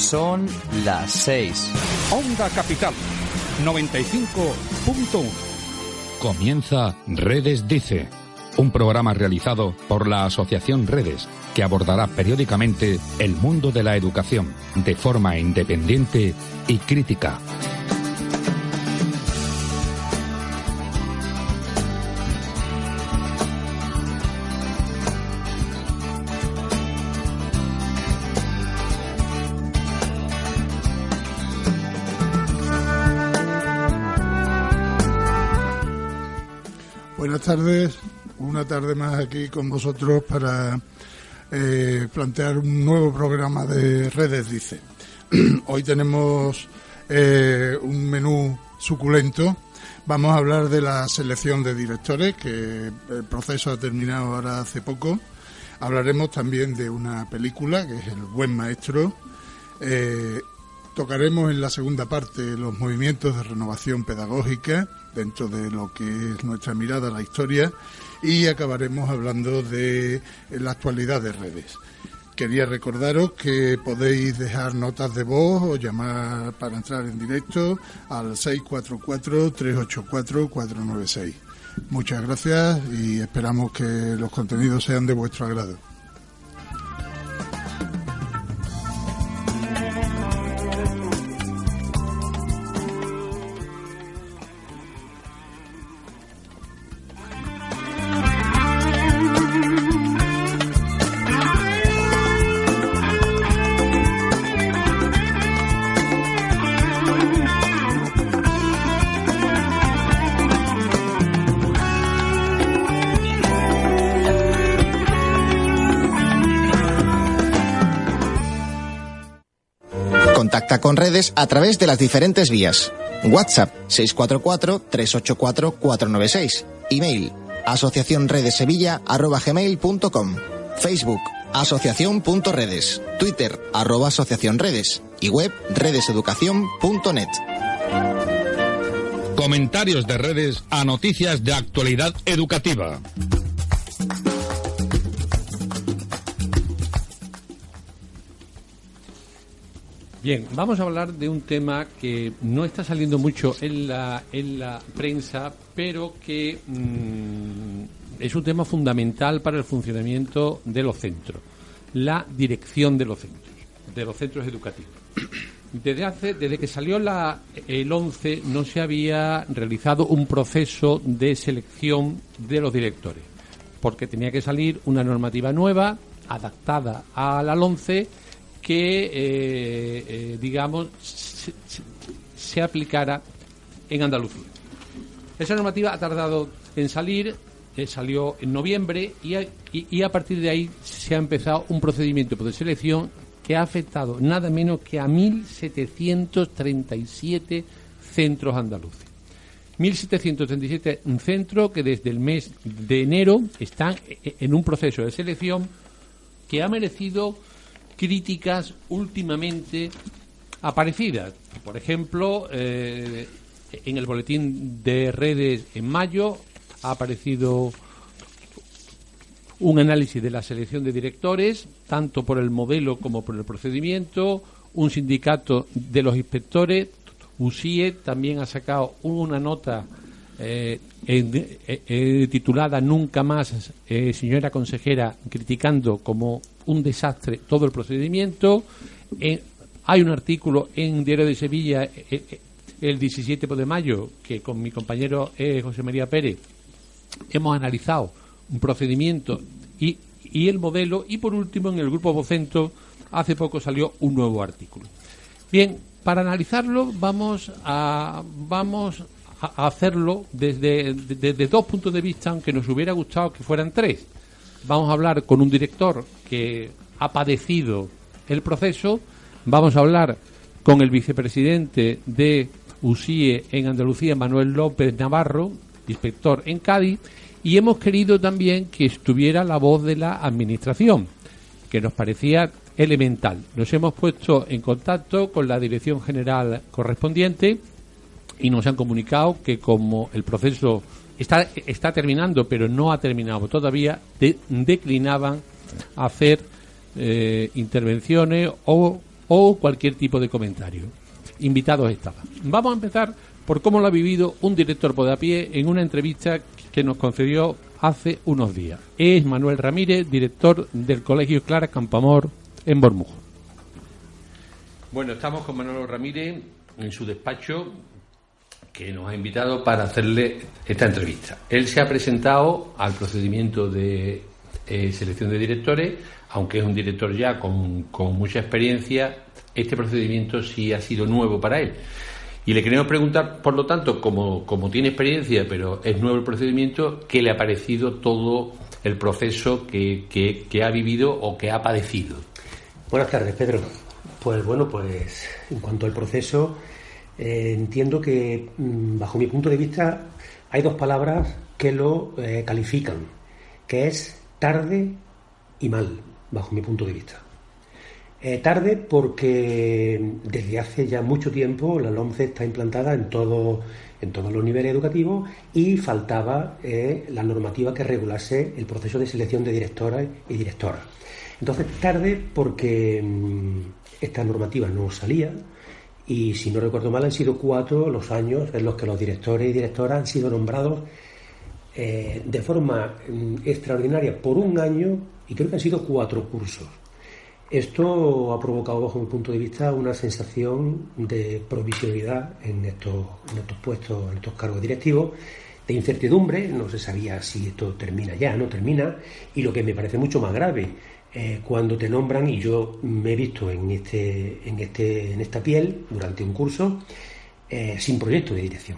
Son las 6. Onda Capital, 95.1. Comienza Redes Dice, un programa realizado por la Asociación Redes, que abordará periódicamente el mundo de la educación de forma independiente y crítica. Buenas tardes, una tarde más aquí con vosotros para plantear un nuevo programa de Redes Dice. Hoy tenemos un menú suculento. Vamos a hablar de la selección de directores, que el proceso ha terminado ahora hace poco. Hablaremos también de una película, que es El Buen Maestro. Tocaremos en la segunda parte los movimientos de renovación pedagógica dentro de lo que es nuestra mirada a la historia, y acabaremos hablando de la actualidad de redes. Quería recordaros que podéis dejar notas de voz o llamar para entrar en directo al 644-384-496. Muchas gracias y esperamos que los contenidos sean de vuestro agrado. Contacta con Redes a través de las diferentes vías. WhatsApp 644-384-496. Email asociacionredesevilla@gmail.com. Facebook asociación.redes. Twitter @asociacionredes. Y web redeseducación.net. Comentarios de redes a noticias de actualidad educativa. Bien, vamos a hablar de un tema que no está saliendo mucho en la prensa, pero que es un tema fundamental para el funcionamiento de los centros, la dirección de los centros educativos. Desde que salió el 11 no se había realizado un proceso de selección de los directores, porque tenía que salir una normativa nueva, adaptada a la 11, que, se aplicara en Andalucía. Esa normativa ha tardado en salir, salió en noviembre y a partir de ahí se ha empezado un procedimiento de selección que ha afectado nada menos que a 1.737 centros andaluces. 1.737 centros que desde el mes de enero están en un proceso de selección que ha merecido críticas últimamente aparecidas. Por ejemplo, en el boletín de redes en mayo ha aparecido un análisis de la selección de directores, tanto por el modelo como por el procedimiento. Un sindicato de los inspectores, USIE, también ha sacado una nota titulada Nunca más, señora consejera, criticando como un desastre todo el procedimiento. Hay un artículo en Diario de Sevilla el 17 de mayo que con mi compañero José María Pérez hemos analizado un procedimiento y el modelo, y por último en el grupo Vocento hace poco salió un nuevo artículo. Bien, para analizarlo vamos a hacerlo desde dos puntos de vista, aunque nos hubiera gustado que fueran tres. Vamos a hablar con un director que ha padecido el proceso, vamos a hablar con el vicepresidente de USIE en Andalucía, Manuel López Navarro, inspector en Cádiz, y hemos querido también que estuviera la voz de la administración, que nos parecía elemental. Nos hemos puesto en contacto con la dirección general correspondiente y nos han comunicado que como el proceso está terminando, pero no ha terminado todavía, declinaban hacer intervenciones o o cualquier tipo de comentario. Invitados estaban. Vamos a empezar por cómo lo ha vivido un director podapié en una entrevista que nos concedió hace unos días. Es Manuel Ramírez, director del Colegio Clara Campoamor en Bormujos. Bueno, estamos con Manuel Ramírez en su despacho, que nos ha invitado para hacerle esta entrevista. Él se ha presentado al procedimiento de selección de directores, aunque es un director ya con mucha experiencia. Este procedimiento sí ha sido nuevo para él. Y le queremos preguntar, por lo tanto, como tiene experiencia, pero es nuevo el procedimiento, ¿qué le ha parecido todo el proceso que ha vivido o que ha padecido? Buenas tardes, Pedro. Pues bueno, pues en cuanto al proceso, entiendo que, bajo mi punto de vista, hay dos palabras que lo califican, que es tarde y mal, bajo mi punto de vista. Tarde porque desde hace ya mucho tiempo la LOMCE está implantada en todos los niveles educativos y faltaba la normativa que regulase el proceso de selección de directoras y directoras. Entonces, tarde porque esta normativa no salía y, si no recuerdo mal, han sido 4 los años en los que los directores y directoras han sido nombrados de forma extraordinaria por un año, y creo que han sido 4 cursos. Esto ha provocado, bajo mi punto de vista, una sensación de provisionalidad en estos puestos, en estos cargos directivos, de incertidumbre. No se sabía si esto termina ya, no termina, y lo que me parece mucho más grave, cuando te nombran, y yo me he visto en esta piel durante un curso, sin proyecto de dirección.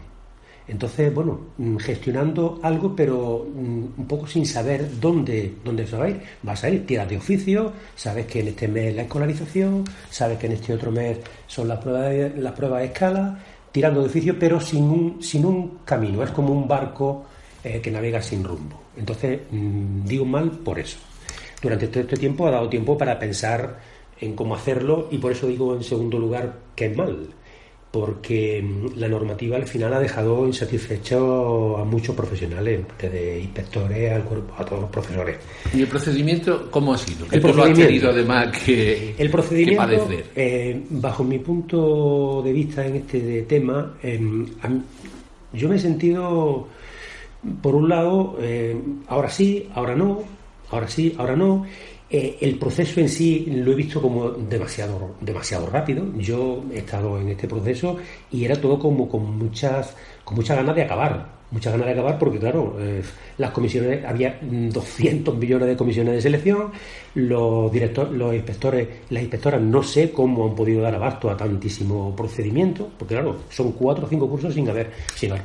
Entonces, bueno, gestionando algo, pero un poco sin saber dónde se va a ir. Vas a ir, tiras de oficio, sabes que en este mes la escolarización, sabes que en este otro mes son las pruebas de escala, tirando de oficio, pero sin un camino. Es como un barco que navega sin rumbo. Entonces, digo mal por eso. Durante todo este tiempo ha dado tiempo para pensar en cómo hacerlo, y por eso digo, en segundo lugar, que es mal. Porque la normativa al final ha dejado insatisfechos a muchos profesionales, desde inspectores a todos los profesores. ¿Y el procedimiento cómo ha sido? ¿Qué tú lo has tenido además que padecer? Bajo mi punto de vista en este tema, yo me he sentido, por un lado, ahora sí, ahora no, ahora sí, ahora no. El proceso en sí lo he visto como demasiado rápido. Yo he estado en este proceso y era todo como con muchas ganas de acabar. Muchas ganas de acabar porque, claro, las comisiones, había 200 millones de comisiones de selección, los inspectores, las inspectoras, no sé cómo han podido dar abasto a tantísimo procedimiento, porque, claro, son 4 o 5 cursos sin haber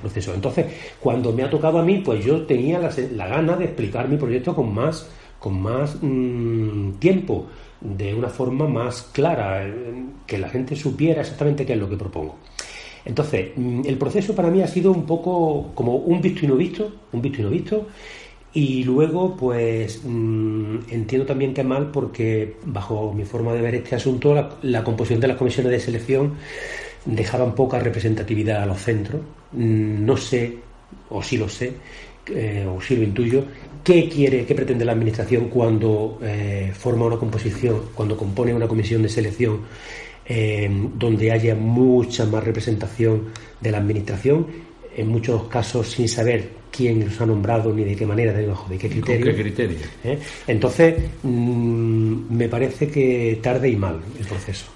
proceso. Entonces, cuando me ha tocado a mí, pues yo tenía la gana de explicar mi proyecto con más tiempo, de una forma más clara, que la gente supiera exactamente qué es lo que propongo. Entonces, el proceso para mí ha sido un poco como un visto y no visto, y luego, pues, entiendo también que es mal porque, bajo mi forma de ver este asunto, la composición de las comisiones de selección dejaban poca representatividad a los centros. No sé, o sí lo sé, o sí lo intuyo, qué pretende la administración cuando forma una composición, cuando compone una comisión de selección donde haya mucha más representación de la administración, en muchos casos sin saber quién los ha nombrado ni de qué manera, debajo de qué criterio. ¿Con qué criterio? Entonces, me parece que tarde y mal el proceso.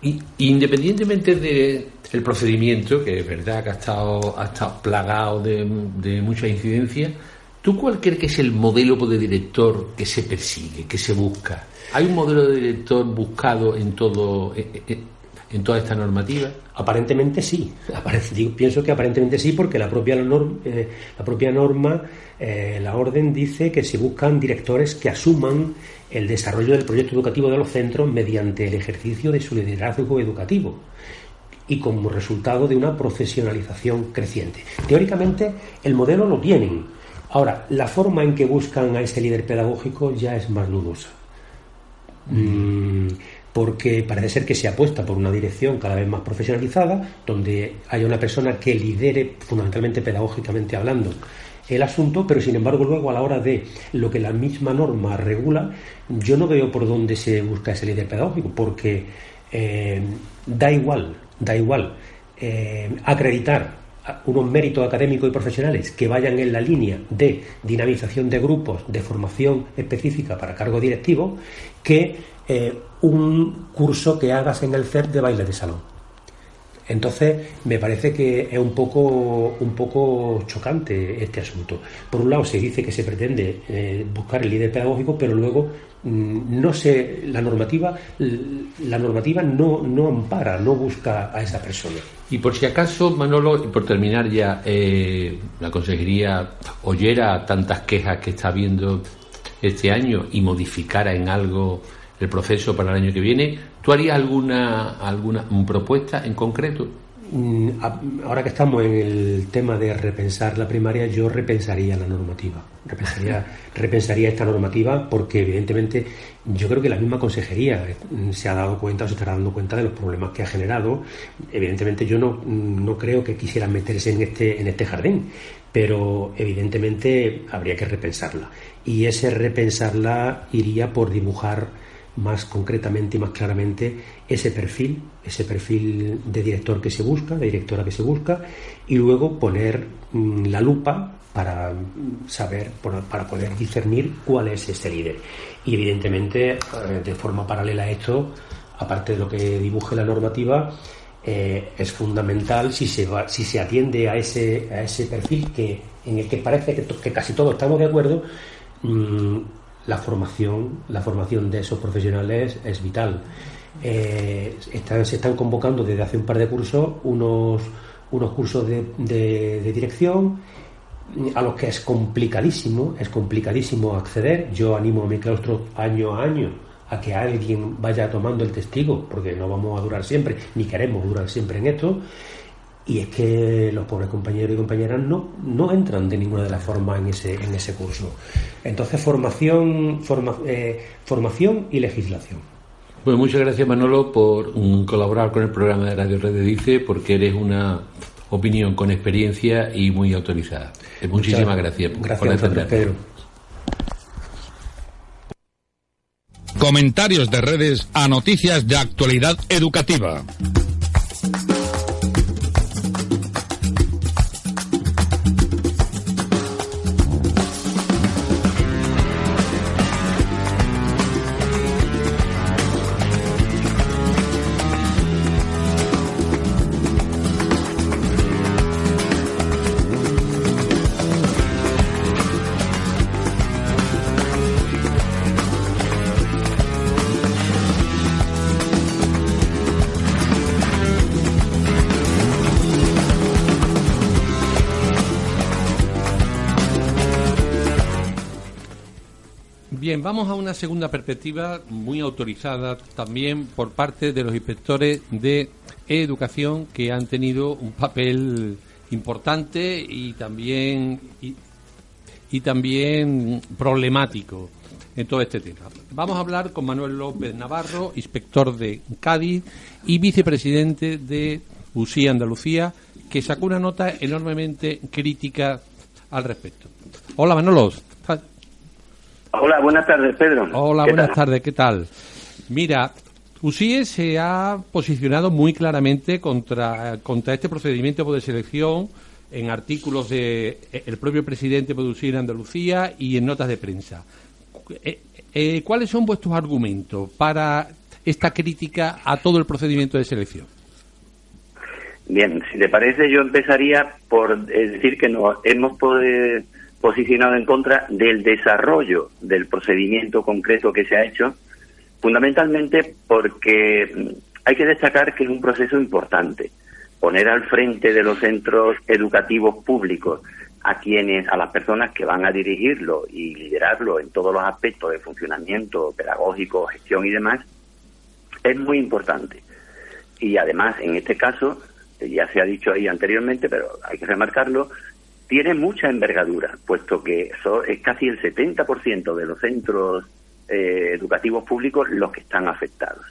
Y independientemente del procedimiento, que es verdad que ha estado plagado de mucha incidencia, ¿tú cuál crees que es el modelo de director que se persigue, que se busca? ¿Hay un modelo de director buscado en toda esta normativa? Aparentemente sí. Pienso que aparentemente sí, porque la propia norma, la orden, dice que se buscan directores que asuman el desarrollo del proyecto educativo de los centros mediante el ejercicio de su liderazgo educativo y como resultado de una profesionalización creciente. Teóricamente el modelo lo tienen. Ahora, la forma en que buscan a ese líder pedagógico ya es más dudosa. Porque parece ser que se apuesta por una dirección cada vez más profesionalizada, donde haya una persona que lidere, fundamentalmente pedagógicamente hablando, el asunto, pero sin embargo luego a la hora de lo que la misma norma regula, yo no veo por dónde se busca ese líder pedagógico, porque da igual acreditar unos méritos académicos y profesionales que vayan en la línea de dinamización de grupos, de formación específica para cargos directivos, que un curso que hagas en el CEP de baile de salón. Entonces, me parece que es un poco chocante este asunto. Por un lado, se dice que se pretende buscar el líder pedagógico, pero luego no sé, la normativa no ampara, no busca a esa persona. Y por si acaso, Manolo, y por terminar ya, la consejería oyera tantas quejas que está habiendo este año y modificara en algo el proceso para el año que viene, ¿tú harías alguna propuesta en concreto? Ahora que estamos en el tema de repensar la primaria, yo repensaría la normativa. Repensaría esta normativa, porque evidentemente yo creo que la misma consejería se ha dado cuenta o se estará dando cuenta de los problemas que ha generado. Evidentemente yo no creo que quisieran meterse en este jardín, pero evidentemente habría que repensarla. Y ese repensarla iría por dibujar más concretamente y más claramente ese perfil de director que se busca, de directora que se busca, y luego poner la lupa para saber, para poder discernir cuál es ese líder. Y evidentemente, de forma paralela a esto, aparte de lo que dibuje la normativa, es fundamental, si se atiende a ese perfil en el que parece que casi todos estamos de acuerdo, la formación de esos profesionales es vital. Se están convocando desde hace un par de cursos unos cursos de dirección a los que es complicadísimo acceder. Yo animo a mi claustro año a año a que alguien vaya tomando el testigo, porque no vamos a durar siempre, ni queremos durar siempre en esto. Y es que los pobres compañeros y compañeras no entran de ninguna de las formas en ese curso. Entonces, formación y legislación. Pues muchas gracias, Manolo, por colaborar con el programa de Radio Redes Dice, porque eres una opinión con experiencia y muy autorizada. Muchísimas gracias por atendernos. Pedro. Comentarios de redes a noticias de actualidad educativa. Bien, vamos a una segunda perspectiva muy autorizada también por parte de los inspectores de educación, que han tenido un papel importante y también problemático en todo este tema. Vamos a hablar con Manuel López Navarro, inspector de Cádiz y vicepresidente de USIA Andalucía, que sacó una nota enormemente crítica al respecto. Hola, Manolo. Hola, buenas tardes, Pedro. Hola, buenas tardes, ¿qué tal? Mira, USIE se ha posicionado muy claramente contra este procedimiento de selección en artículos de el propio presidente de USIE en Andalucía y en notas de prensa. ¿Cuáles son vuestros argumentos para esta crítica a todo el procedimiento de selección? Bien, si te parece, yo empezaría por decir que nos hemos posicionado en contra del desarrollo del procedimiento concreto que se ha hecho, fundamentalmente porque hay que destacar que es un proceso importante. Poner al frente de los centros educativos públicos a las personas que van a dirigirlo y liderarlo en todos los aspectos de funcionamiento pedagógico, gestión y demás, es muy importante. Y además, en este caso, ya se ha dicho ahí anteriormente, pero hay que remarcarlo, tiene mucha envergadura, puesto que es casi el 70% de los centros educativos públicos los que están afectados.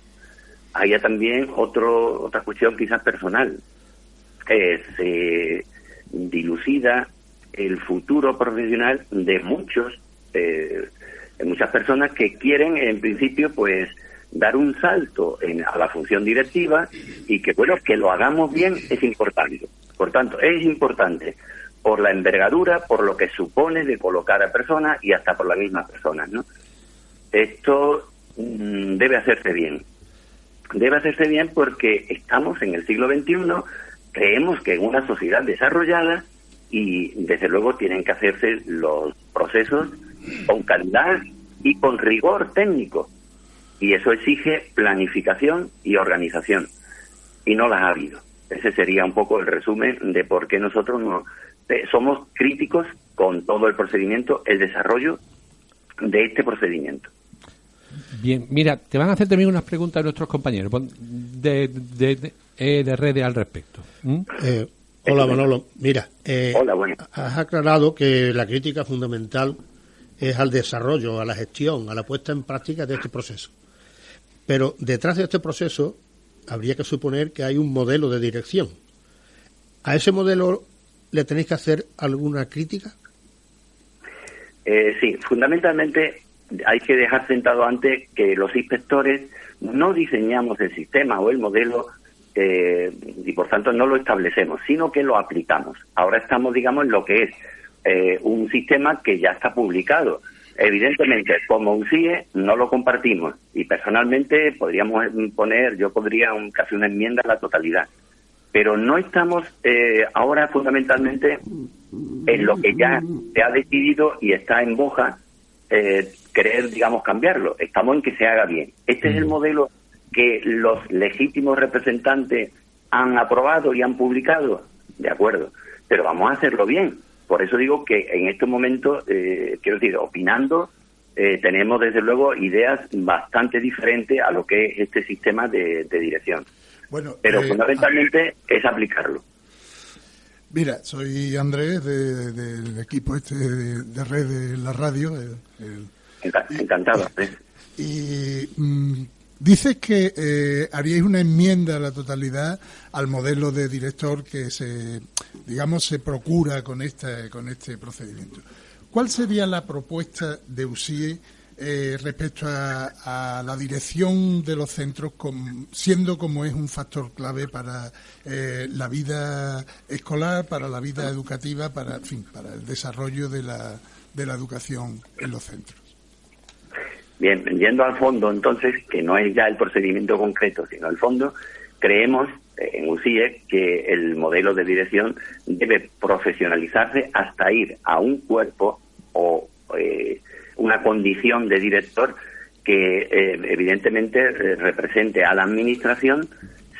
Hay también otra cuestión quizás personal. Se dilucida el futuro profesional de muchas personas que quieren, en principio, pues dar un salto a la función directiva, y que, bueno, que lo hagamos bien es importante. Por tanto, es importante por la envergadura, por lo que supone de colocar a personas y hasta por las mismas personas, ¿no? Esto debe hacerse bien. Debe hacerse bien porque estamos en el siglo XXI, creemos que en una sociedad desarrollada, y desde luego tienen que hacerse los procesos con calidad y con rigor técnico. Y eso exige planificación y organización. Y no las ha habido. Ese sería un poco el resumen de por qué nosotros somos críticos con todo el procedimiento, el desarrollo de este procedimiento. Bien, mira, te van a hacer también unas preguntas nuestros compañeros de redes al respecto. Hola, Manolo. Mira, hola, bueno. Has aclarado que la crítica fundamental es al desarrollo, a la gestión, a la puesta en práctica de este proceso. Pero detrás de este proceso habría que suponer que hay un modelo de dirección. ¿A ese modelo le tenéis que hacer alguna crítica? Sí, fundamentalmente hay que dejar sentado antes que los inspectores no diseñamos el sistema o el modelo y por tanto no lo establecemos, sino que lo aplicamos. Ahora estamos, digamos, en lo que es un sistema que ya está publicado. Evidentemente, como UCIE no lo compartimos, y personalmente yo podría casi una enmienda a la totalidad, pero no estamos ahora fundamentalmente en lo que ya se ha decidido y está en boga querer, digamos, cambiarlo. Estamos en que se haga bien. Este es el modelo que los legítimos representantes han aprobado y han publicado, de acuerdo, pero vamos a hacerlo bien. Por eso digo que en este momento, quiero decir, opinando, tenemos desde luego ideas bastante diferentes a lo que es este sistema de dirección. Bueno, pero fundamentalmente es aplicarlo. Mira, soy Andrés del equipo de Red de la radio. Encantado. Dices que haríais una enmienda a la totalidad al modelo de director que se procura con este procedimiento. ¿Cuál sería la propuesta de UCIE respecto a la dirección de los centros, siendo como es un factor clave para la vida escolar, para la vida educativa, para el desarrollo de la educación en los centros? Bien, yendo al fondo, entonces, que no es ya el procedimiento concreto, sino el fondo, creemos en UCIE que el modelo de dirección debe profesionalizarse hasta ir a un cuerpo o una condición de director que evidentemente represente a la administración,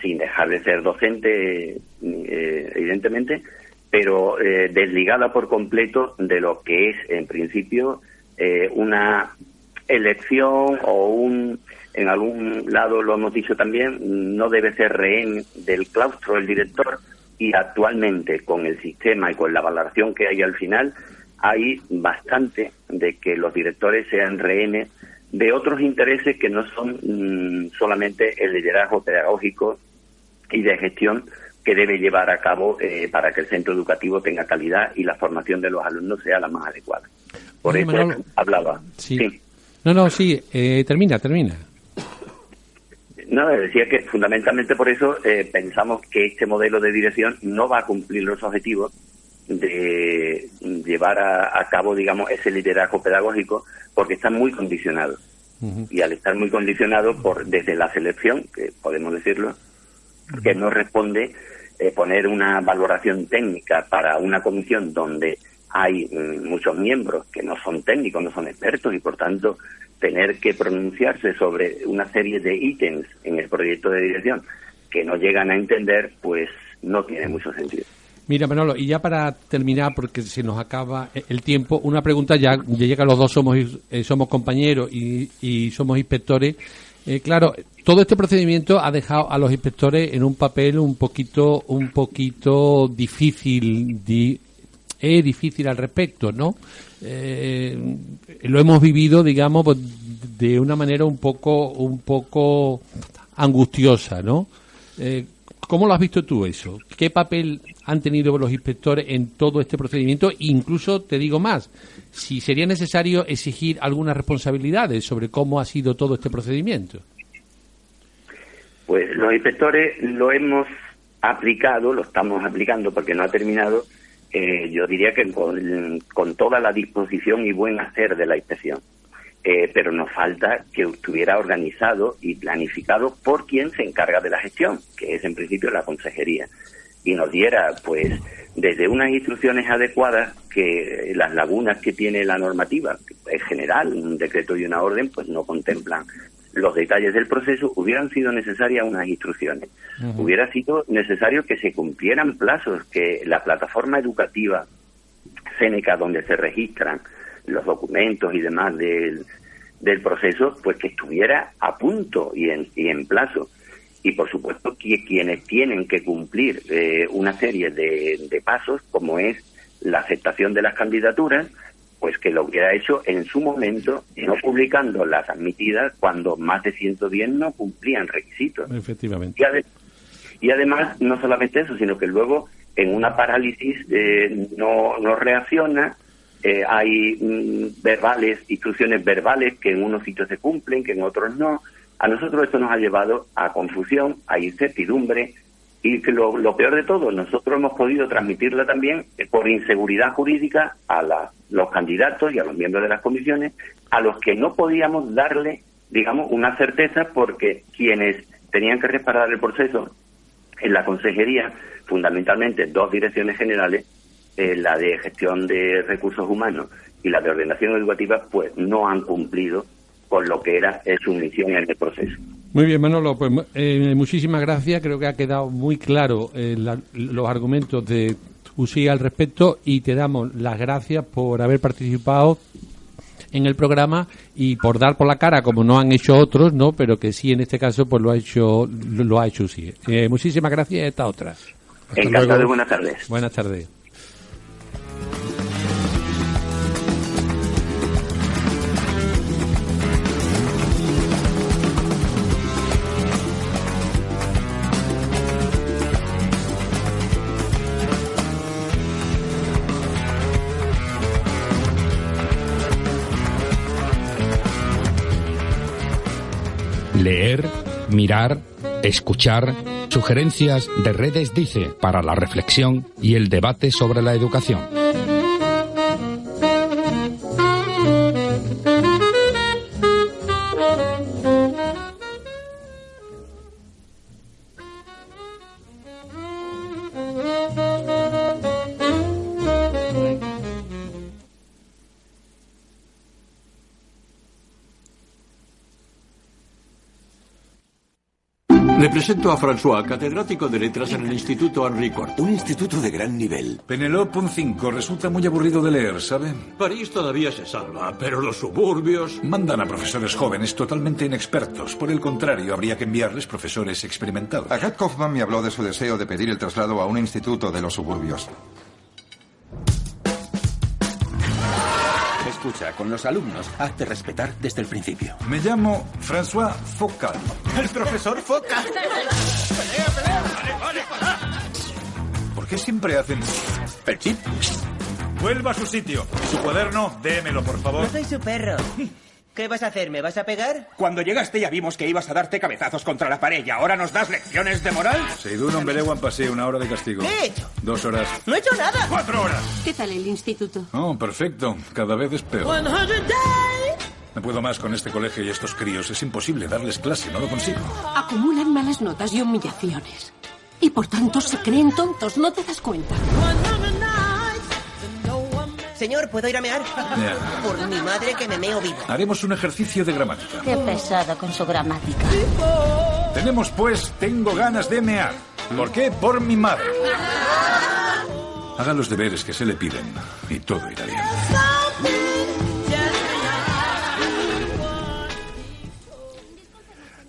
sin dejar de ser docente, evidentemente, pero desligada por completo de lo que es, en principio, una elección o en algún lado lo hemos dicho también, no debe ser rehén del claustro el director, y actualmente con el sistema y con la valoración que hay al final hay bastante de que los directores sean rehenes de otros intereses que no son solamente el liderazgo pedagógico y de gestión que debe llevar a cabo para que el centro educativo tenga calidad y la formación de los alumnos sea la más adecuada. Por eso Manolo, hablaba. Sí. Sí, termina. No, decía que fundamentalmente por eso pensamos que este modelo de dirección no va a cumplir los objetivos de llevar a cabo, digamos, ese liderazgo pedagógico, porque está muy condicionado. Y al estar muy condicionado desde la selección, que podemos decirlo, que no responde poner una valoración técnica para una comisión donde hay muchos miembros que no son técnicos, no son expertos, y por tanto tener que pronunciarse sobre una serie de ítems en el proyecto de dirección que no llegan a entender, pues no tiene mucho sentido. Mira, Manolo, y ya para terminar, porque se nos acaba el tiempo, una pregunta ya que los dos somos compañeros y somos inspectores. Claro, todo este procedimiento ha dejado a los inspectores en un papel un poquito difícil, difícil al respecto, ¿no? Lo hemos vivido, digamos, de una manera un poco angustiosa, ¿no? ¿Cómo lo has visto tú eso? ¿Qué papel han tenido los inspectores en todo este procedimiento? Incluso, te digo más, si sería necesario exigir algunas responsabilidades sobre cómo ha sido todo este procedimiento. Pues los inspectores lo hemos aplicado, lo estamos aplicando porque no ha terminado, yo diría que con toda la disposición y buen hacer de la inspección. Pero nos falta que estuviera organizado y planificado por quien se encarga de la gestión, que es en principio la consejería, y nos diera, pues, desde unas instrucciones adecuadas, que las lagunas que tiene la normativa, que es general, un decreto y una orden, pues no contemplan los detalles del proceso, hubieran sido necesarias unas instrucciones. Uh-huh. Hubiera sido necesario que se cumplieran plazos, que la plataforma educativa Seneca, donde se registran los documentos y demás del proceso, pues que estuviera a punto y en plazo. Y por supuesto que quienes tienen que cumplir una serie de pasos, como es la aceptación de las candidaturas, pues que lo hubiera hecho en su momento, no publicando las admitidas cuando más de 110 no cumplían requisitos. Efectivamente. Y además, no solamente eso, sino que luego en una parálisis no reacciona. Hay instrucciones verbales que en unos sitios se cumplen, que en otros no. A nosotros esto nos ha llevado a confusión, a incertidumbre, y que lo peor de todo, nosotros hemos podido transmitirla también por inseguridad jurídica a los candidatos y a los miembros de las comisiones, a los que no podíamos darle, digamos, una certeza, porque quienes tenían que respaldar el proceso en la consejería, fundamentalmente dos direcciones generales, la de gestión de recursos humanos y la de ordenación educativa, pues no han cumplido con lo que era su misión en el proceso. Muy bien, Manolo, pues muchísimas gracias. Creo que ha quedado muy claro los argumentos de UCI al respecto, y te damos las gracias por haber participado en el programa y por dar por la cara, como no han hecho otros, no, pero que sí, en este caso pues lo ha hecho UCI. Muchísimas gracias, y hasta otra. Encantado, buenas tardes. Buenas tardes. Leer, mirar, escuchar, sugerencias de Redes Dice para la reflexión y el debate sobre la educación. Le presento a François, catedrático de letras en el Instituto Henri IV. Un instituto de gran nivel. Penelope, un 5. Resulta muy aburrido de leer, ¿sabe? París todavía se salva, pero los suburbios... Mandan a profesores jóvenes totalmente inexpertos. Por el contrario, habría que enviarles profesores experimentados. Agat Kaufman me habló de su deseo de pedir el traslado a un instituto de los suburbios. Escucha, con los alumnos, hazte respetar desde el principio. Me llamo François Focal. ¡El profesor Focal! ¡Pelea! ¡Vale! ¿Por qué siempre hacen el chip? Vuelva a su sitio. Su cuaderno, démelo, por favor. No soy su perro. ¿Qué vas a hacer? ¿Me vas a pegar? Cuando llegaste ya vimos que ibas a darte cabezazos contra la pared y ahora nos das lecciones de moral. Seidu non belewan pasé, 1 hora de castigo. ¿Qué he hecho? 2 horas. ¡No he hecho nada! 4 horas. ¿Qué tal el instituto? Oh, perfecto. Cada vez es peor. No puedo más con este colegio y estos críos. Es imposible darles clase, no lo consigo. Acumulan malas notas y humillaciones. Y por tanto se creen tontos, ¿no te das cuenta? Señor, ¿puedo ir a mear? Yeah. Por mi madre que me meo vivo. Haremos un ejercicio de gramática. Qué pesado con su gramática. Tenemos pues, tengo ganas de mear. ¿Por qué? Por mi madre. Haga los deberes que se le piden y todo irá bien.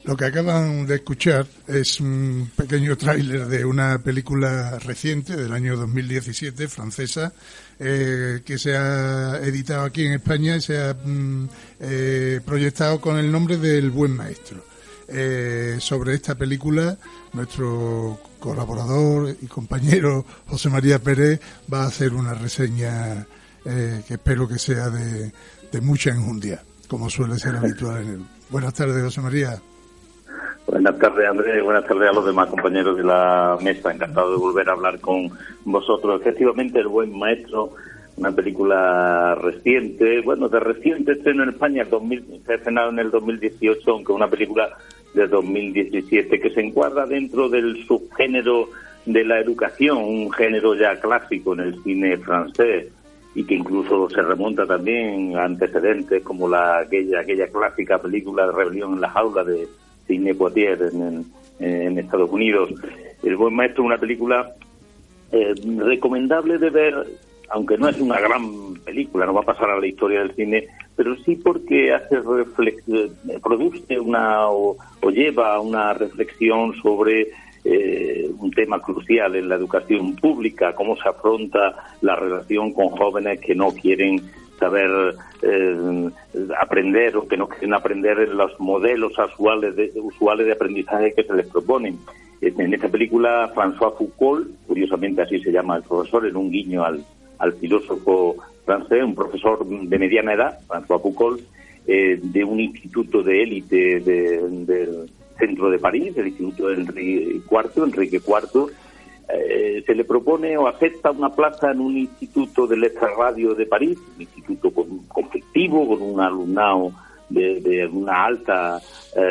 Lo que acaban de escuchar es un pequeño tráiler de una película reciente del año 2017, francesa, que se ha editado aquí en España y se ha proyectado con el nombre del Buen Maestro. sobre esta película, nuestro colaborador y compañero José María Pérez va a hacer una reseña que espero que sea de mucha enjundia, como suele ser habitual en él. Buenas tardes, José María. Buenas tardes, Andrés. Buenas tardes a los demás compañeros de la mesa. Encantado de volver a hablar con vosotros. Efectivamente, El Buen Maestro, una película reciente, de reciente estreno en España, se ha estrenado en el 2018, aunque una película de 2017 que se encuadra dentro del subgénero de la educación, un género ya clásico en el cine francés y que incluso se remonta también a antecedentes como aquella clásica película de Rebelión en la jaula de Sidney Poitier en Estados Unidos. El Buen Maestro es una película recomendable de ver, aunque no es una gran película, no va a pasar a la historia del cine, pero sí porque produce o lleva a una reflexión sobre un tema crucial en la educación pública, cómo se afronta la relación con jóvenes que no quieren saber aprender o que no quieren aprender en los modelos usuales de aprendizaje que se les proponen. En esta película, François Foucault, curiosamente así se llama el profesor, en un guiño al filósofo francés, un profesor de mediana edad, François Foucault, de un instituto de élite del centro de París, el Instituto de Enrique IV, se le propone o acepta una plaza en un instituto del extrarradio de París, un instituto conflictivo, con un alumnado de una alta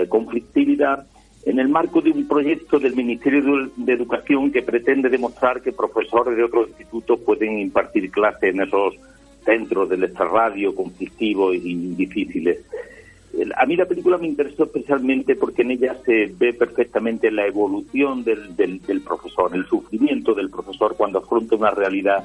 conflictividad, en el marco de un proyecto del Ministerio de Educación que pretende demostrar que profesores de otros institutos pueden impartir clases en esos centros del extrarradio conflictivos y difíciles. A mí la película me interesó especialmente porque en ella se ve perfectamente la evolución del profesor, el sufrimiento del profesor cuando afronta una realidad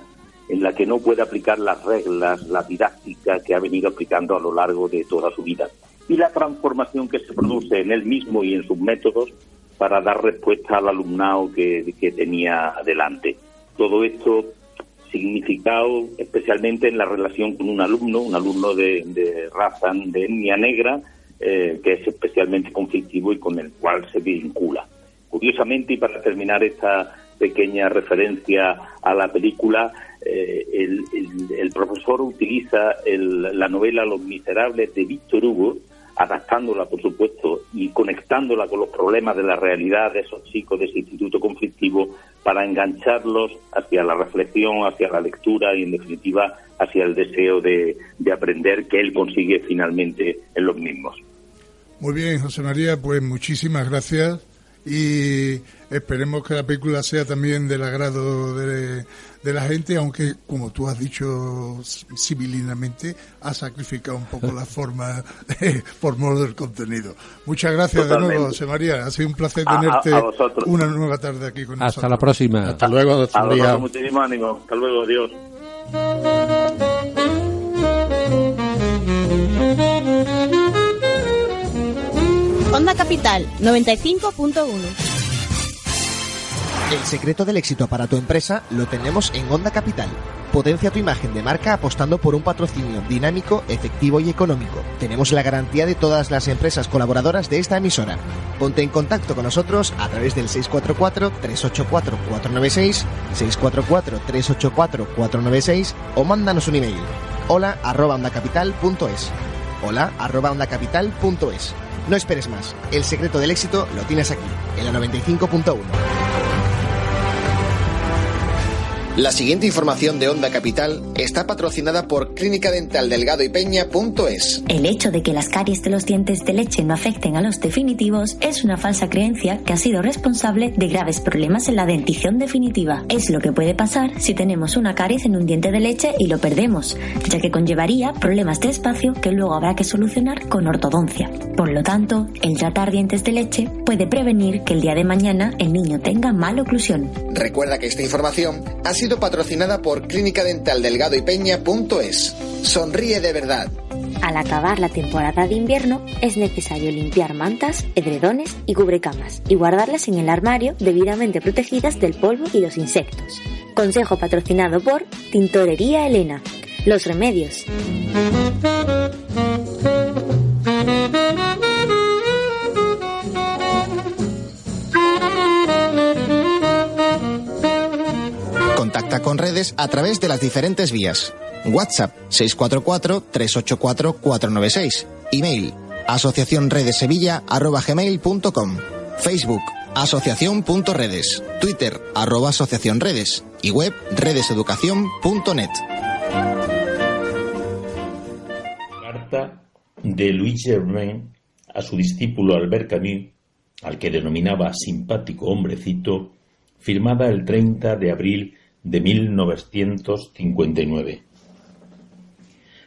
en la que no puede aplicar las reglas, la didáctica que ha venido aplicando a lo largo de toda su vida, y la transformación que se produce en él mismo y en sus métodos para dar respuesta al alumnado que tenía delante. Todo esto significado especialmente en la relación con un alumno de raza, de etnia negra, que es especialmente conflictivo y con el cual se vincula. Curiosamente, y para terminar esta pequeña referencia a la película, el profesor utiliza la novela Los Miserables de Víctor Hugo, adaptándola, por supuesto, y conectándola con los problemas de la realidad de esos chicos de ese instituto conflictivo para engancharlos hacia la reflexión, hacia la lectura y, en definitiva, hacia el deseo de aprender que él consigue finalmente en los mismos. Muy bien, José María, pues muchísimas gracias y esperemos que la película sea también del agrado de la gente, aunque, como tú has dicho civilinamente, ha sacrificado un poco la forma por modo del contenido. Muchas gracias. Totalmente. De nuevo, José María. Ha sido un placer tenerte una nueva tarde aquí con nosotros. Hasta la próxima. Hasta luego, José María. Muchísimo ánimo. Hasta luego. Adiós. Onda Capital 95.1. El secreto del éxito para tu empresa lo tenemos en Onda Capital. Potencia tu imagen de marca apostando por un patrocinio dinámico, efectivo y económico. Tenemos la garantía de todas las empresas colaboradoras de esta emisora. Ponte en contacto con nosotros a través del 644-384-496, 644-384-496 o mándanos un email. hola@ondacapital.es. hola@ondacapital.es. No esperes más. El secreto del éxito lo tienes aquí, en la 95.1. La siguiente información de Onda Capital está patrocinada por Clínica Dental Delgado y Peña.es. El hecho de que las caries de los dientes de leche no afecten a los definitivos es una falsa creencia que ha sido responsable de graves problemas en la dentición definitiva. Es lo que puede pasar si tenemos una caries en un diente de leche y lo perdemos, ya que conllevaría problemas de espacio que luego habrá que solucionar con ortodoncia. Por lo tanto, el tratar dientes de leche puede prevenir que el día de mañana el niño tenga mala oclusión. Recuerda que esta información ha sido patrocinada por Clínica Dental Delgado y Peña.es. Sonríe de verdad. Al acabar la temporada de invierno, es necesario limpiar mantas, edredones y cubrecamas y guardarlas en el armario debidamente protegidas del polvo y los insectos. Consejo patrocinado por Tintorería Elena. Los remedios. Contacta con Redes a través de las diferentes vías. WhatsApp 644-384-496. Email asociacionredesevilla@gmail.com. Facebook asociación.redes. Twitter @asociacionredes. Y web redeseducación.net. Carta de Louis Germain a su discípulo Albert Camus, al que denominaba simpático hombrecito, firmada el 30 de abril de 1959.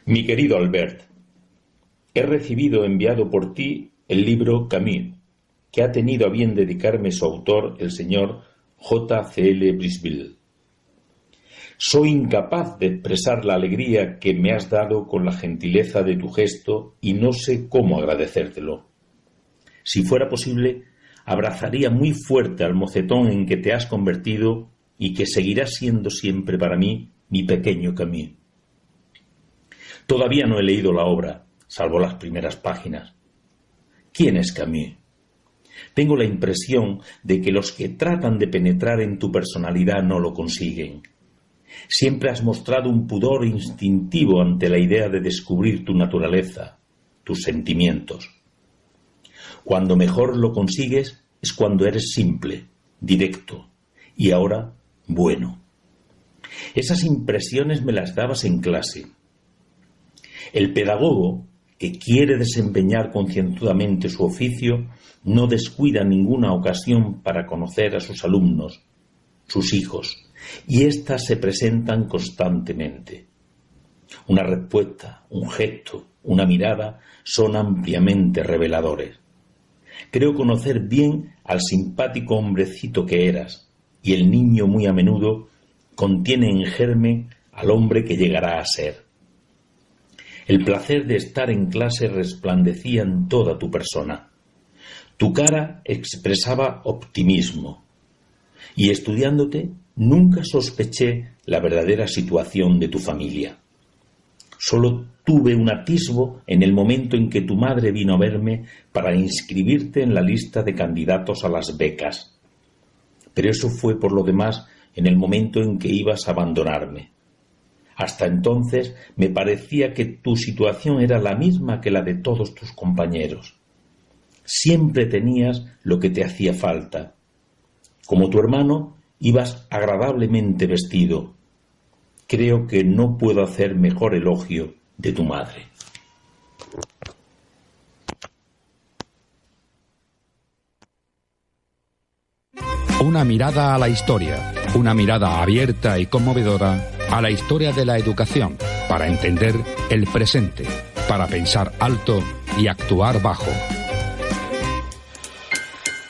Mi querido Albert, he recibido enviado por ti el libro Camus, que ha tenido a bien dedicarme su autor, el señor J.C.L. Brisbille. Soy incapaz de expresar la alegría que me has dado con la gentileza de tu gesto y no sé cómo agradecértelo. Si fuera posible, abrazaría muy fuerte al mocetón en que te has convertido y que seguirá siendo siempre para mí mi pequeño Camus. Todavía no he leído la obra, salvo las primeras páginas. ¿Quién es Camus? Tengo la impresión de que los que tratan de penetrar en tu personalidad no lo consiguen. Siempre has mostrado un pudor instintivo ante la idea de descubrir tu naturaleza, tus sentimientos. Cuando mejor lo consigues es cuando eres simple, directo y ahora bueno. Esas impresiones me las dabas en clase. El pedagogo, que quiere desempeñar concienzudamente su oficio, no descuida ninguna ocasión para conocer a sus alumnos, sus hijos, y éstas se presentan constantemente. Una respuesta, un gesto, una mirada son ampliamente reveladores. Creo conocer bien al simpático hombrecito que eras, y el niño muy a menudo contiene en germen al hombre que llegará a ser. El placer de estar en clase resplandecía en toda tu persona. Tu cara expresaba optimismo, y estudiándote nunca sospeché la verdadera situación de tu familia. Solo tuve un atisbo en el momento en que tu madre vino a verme para inscribirte en la lista de candidatos a las becas. Pero eso fue por lo demás en el momento en que ibas a abandonarme. Hasta entonces me parecía que tu situación era la misma que la de todos tus compañeros. Siempre tenías lo que te hacía falta. Como tu hermano, ibas agradablemente vestido. Creo que no puedo hacer mejor elogio de tu madre. Una mirada a la historia, una mirada abierta y conmovedora a la historia de la educación, para entender el presente, para pensar alto y actuar bajo.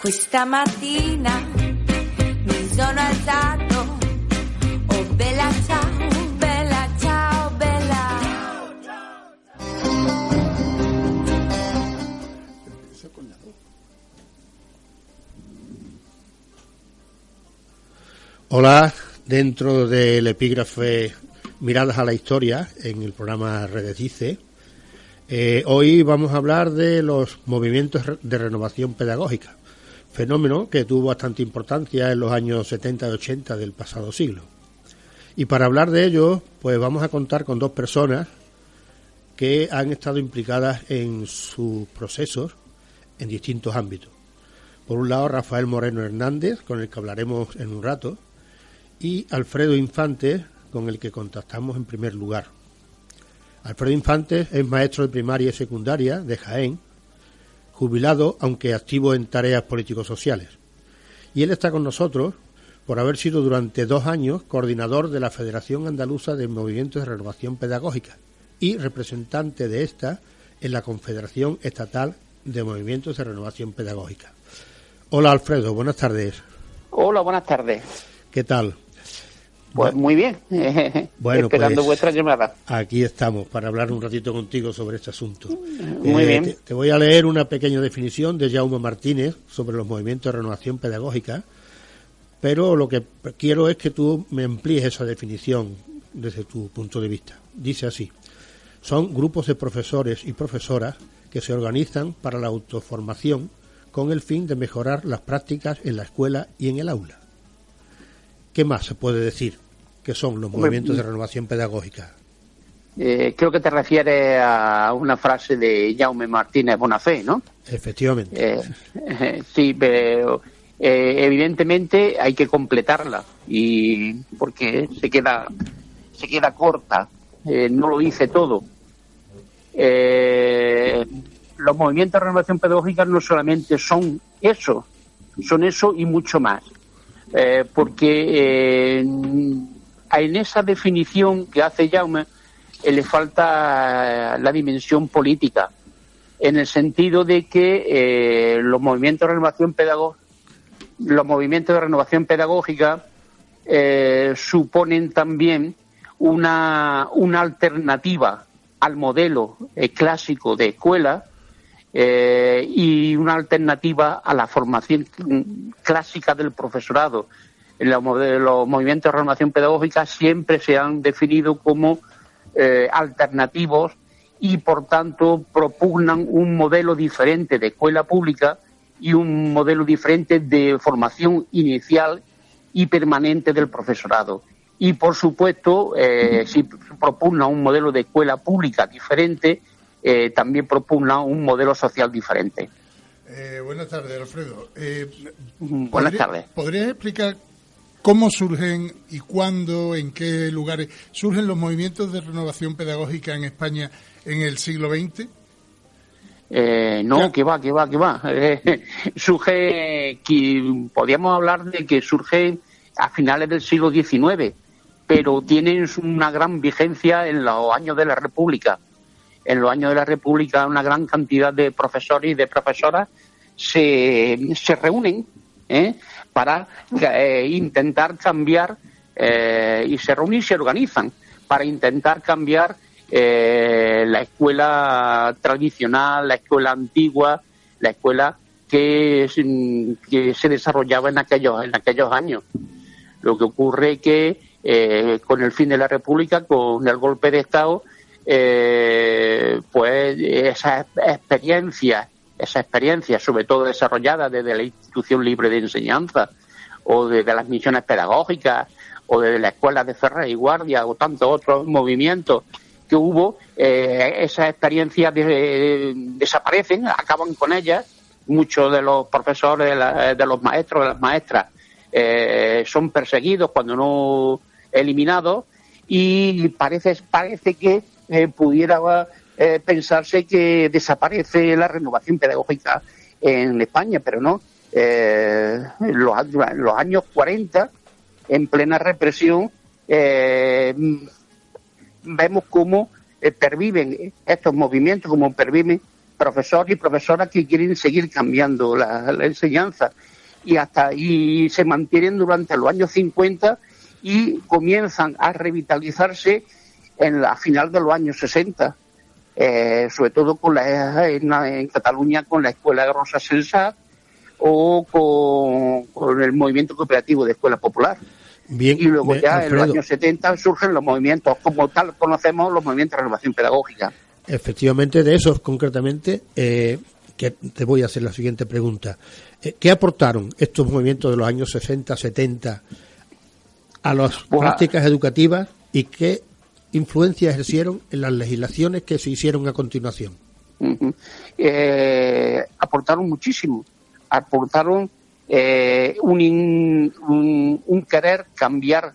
Questa mattina mi sono alzato, oh bella ciao, bella ciao, bella. Hola, dentro del epígrafe Miradas a la Historia, en el programa Redes Dice, hoy vamos a hablar de los movimientos de renovación pedagógica, fenómeno que tuvo bastante importancia en los años 70 y 80 del pasado siglo. Y para hablar de ello, pues vamos a contar con dos personas que han estado implicadas en sus procesos en distintos ámbitos. Por un lado, Rafael Moreno Hernández, con el que hablaremos en un rato, y Alfredo Infante, con el que contactamos en primer lugar. Alfredo Infante es maestro de primaria y secundaria de Jaén, jubilado aunque activo en tareas político-sociales. Y él está con nosotros por haber sido durante 2 años coordinador de la Federación Andaluza de Movimientos de Renovación Pedagógica y representante de esta en la Confederación Estatal de Movimientos de Renovación Pedagógica. Hola Alfredo, buenas tardes. Hola, buenas tardes. ¿Qué tal? Pues muy bien, bueno, esperando pues, vuestra llamada. Aquí estamos para hablar un ratito contigo sobre este asunto. Muy bien. Te voy a leer una pequeña definición de Jaume Martínez sobre los movimientos de renovación pedagógica, pero lo que quiero es que tú me amplíes esa definición desde tu punto de vista. Dice así: son grupos de profesores y profesoras que se organizan para la autoformación con el fin de mejorar las prácticas en la escuela y en el aula. ¿Qué más se puede decir? que son los movimientos de renovación pedagógica. Creo que te refieres a una frase de Jaume Martínez Bonafé, ¿no? Efectivamente. Sí, pero evidentemente hay que completarla, y porque se queda corta, no lo dice todo. Los movimientos de renovación pedagógica no solamente son eso y mucho más, porque en esa definición que hace Jaume le falta la dimensión política, en el sentido de que los movimientos de renovación pedagógica suponen también una alternativa al modelo clásico de escuela, y una alternativa a la formación clásica del profesorado. Los movimientos de renovación pedagógica siempre se han definido como alternativos, y por tanto propugnan un modelo diferente de escuela pública y un modelo diferente de formación inicial y permanente del profesorado. Y por supuesto, si propugna un modelo de escuela pública diferente, también propugna un modelo social diferente. Buenas tardes, Alfredo. Buenas tardes. ¿Podrías explicar cómo surgen y cuándo, en qué lugares surgen los movimientos de renovación pedagógica en España en el siglo XX? No, que va. Surge, podríamos hablar de que surge a finales del siglo XIX, pero tienen una gran vigencia en los años de la República. En los años de la República, una gran cantidad de profesores y de profesoras se reúnen para intentar cambiar, y se reúnen y se organizan para intentar cambiar la escuela tradicional, la escuela antigua, la escuela que se desarrollaba en aquellos años. Lo que ocurre es que con el fin de la República, con el golpe de Estado, pues esa experiencia, sobre todo desarrollada desde la Institución Libre de Enseñanza, o desde las misiones pedagógicas, o desde la Escuela de Ferrer y Guardia, o tantos otros movimientos que hubo, esas experiencias desaparecen, acaban con ellas. Muchos de los profesores, de los maestros, de las maestras, son perseguidos, cuando no eliminados, y parece que pudiera pensarse que desaparece la renovación pedagógica en España, pero no. En los años 40, en plena represión, vemos cómo perviven estos movimientos, como perviven profesores y profesoras que quieren seguir cambiando la enseñanza, y se mantienen durante los años 50 y comienzan a revitalizarse a final de los años 60, sobre todo en Cataluña con la Escuela de Rosa Sensat, o con el movimiento cooperativo de Escuela Popular. Bien, y luego ya Alfredo, en los años 70 surgen los movimientos, como tal conocemos los movimientos de renovación pedagógica. Efectivamente, de esos concretamente, que te voy a hacer la siguiente pregunta. ¿Qué aportaron estos movimientos de los años 60, 70 a las prácticas educativas, y qué influencia ejercieron en las legislaciones que se hicieron a continuación? Aportaron muchísimo. Aportaron un querer cambiar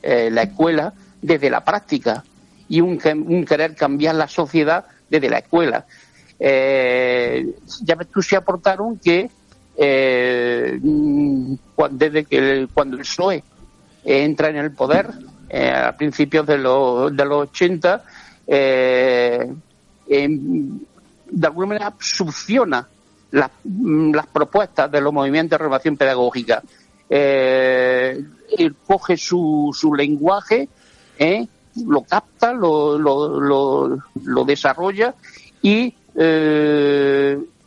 la escuela desde la práctica, y un querer cambiar la sociedad desde la escuela. Ya ves tú, se aportaron que cuando el PSOE entra en el poder a principios de los 80, de alguna manera succiona las propuestas de los movimientos de renovación pedagógica. Él coge su lenguaje, lo capta, lo desarrolla, y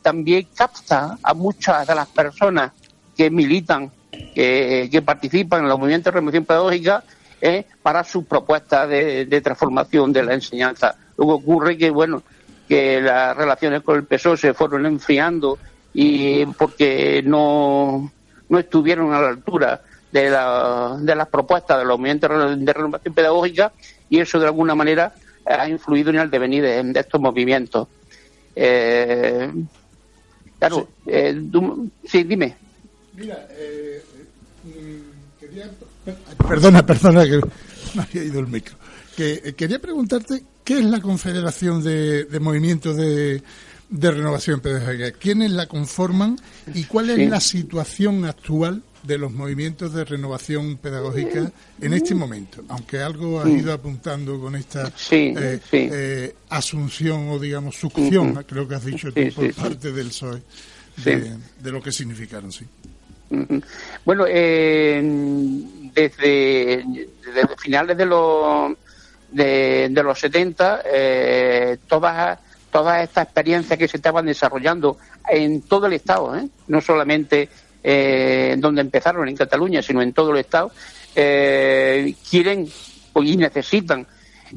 también capta a muchas de las personas que militan, que participan en los movimientos de renovación pedagógica, para sus propuestas de transformación de la enseñanza. Luego ocurre que las relaciones con el PSOE se fueron enfriando, y porque no estuvieron a la altura de las propuestas de los movimientos de renovación pedagógica, y eso de alguna manera ha influido en el devenir de estos movimientos. Claro, sí, dime. Mira, Perdona, que me había ido el micro. Quería preguntarte, ¿qué es la Confederación de Movimientos de Renovación Pedagógica? ¿Quiénes la conforman y cuál es la situación actual de los movimientos de renovación pedagógica en este momento? Aunque algo has ido apuntando con esta asunción o, digamos, succión, creo que has dicho tú, por parte del PSOE, de lo que significaron, sí. Bueno, desde finales de los 70, todas estas experiencias que se estaban desarrollando en todo el Estado, no solamente donde empezaron en Cataluña, sino en todo el Estado, quieren y necesitan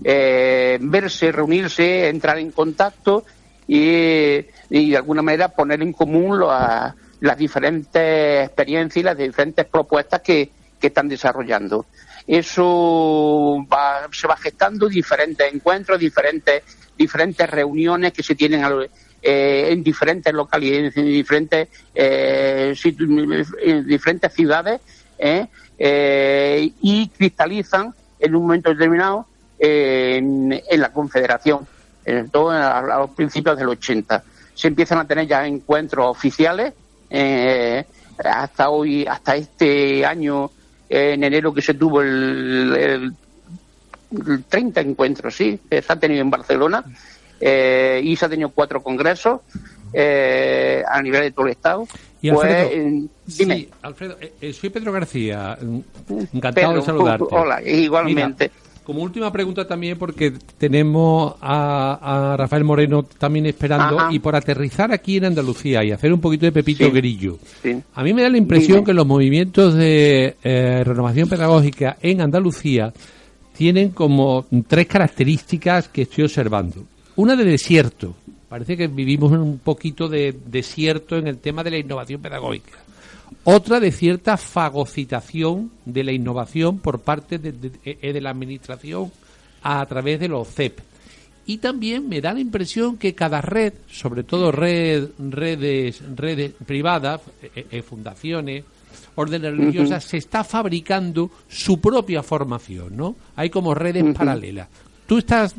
verse, reunirse, entrar en contacto y de alguna manera poner en común las diferentes experiencias y las diferentes propuestas que están desarrollando. Eso se va gestando diferentes encuentros, diferentes reuniones que se tienen en diferentes localidades, en diferentes ciudades, y cristalizan en un momento determinado en la Confederación, todo a los principios del 80. Se empiezan a tener ya encuentros oficiales, hasta este año, en enero, que se tuvo el 30 encuentros, se ha tenido en Barcelona, y se ha tenido 4 congresos a nivel de todo el Estado. Y Alfredo, dime. Sí, Alfredo, soy Pedro García, encantado de saludarte. Hola, igualmente. Mira, como última pregunta también, porque tenemos a Rafael Moreno también esperando, y por aterrizar aquí en Andalucía y hacer un poquito de Pepito Grillo. A mí me da la impresión que los movimientos de renovación pedagógica en Andalucía tienen como 3 características que estoy observando. Una de desierto. Parece que vivimos en un poquito de desierto en el tema de la innovación pedagógica. Otra de cierta fagocitación de la innovación por parte de la administración a través de los CEP. Y también me da la impresión que cada red, sobre todo redes privadas, fundaciones, órdenes religiosas, se está fabricando su propia formación, ¿no? Hay como redes paralelas. ¿Tú estás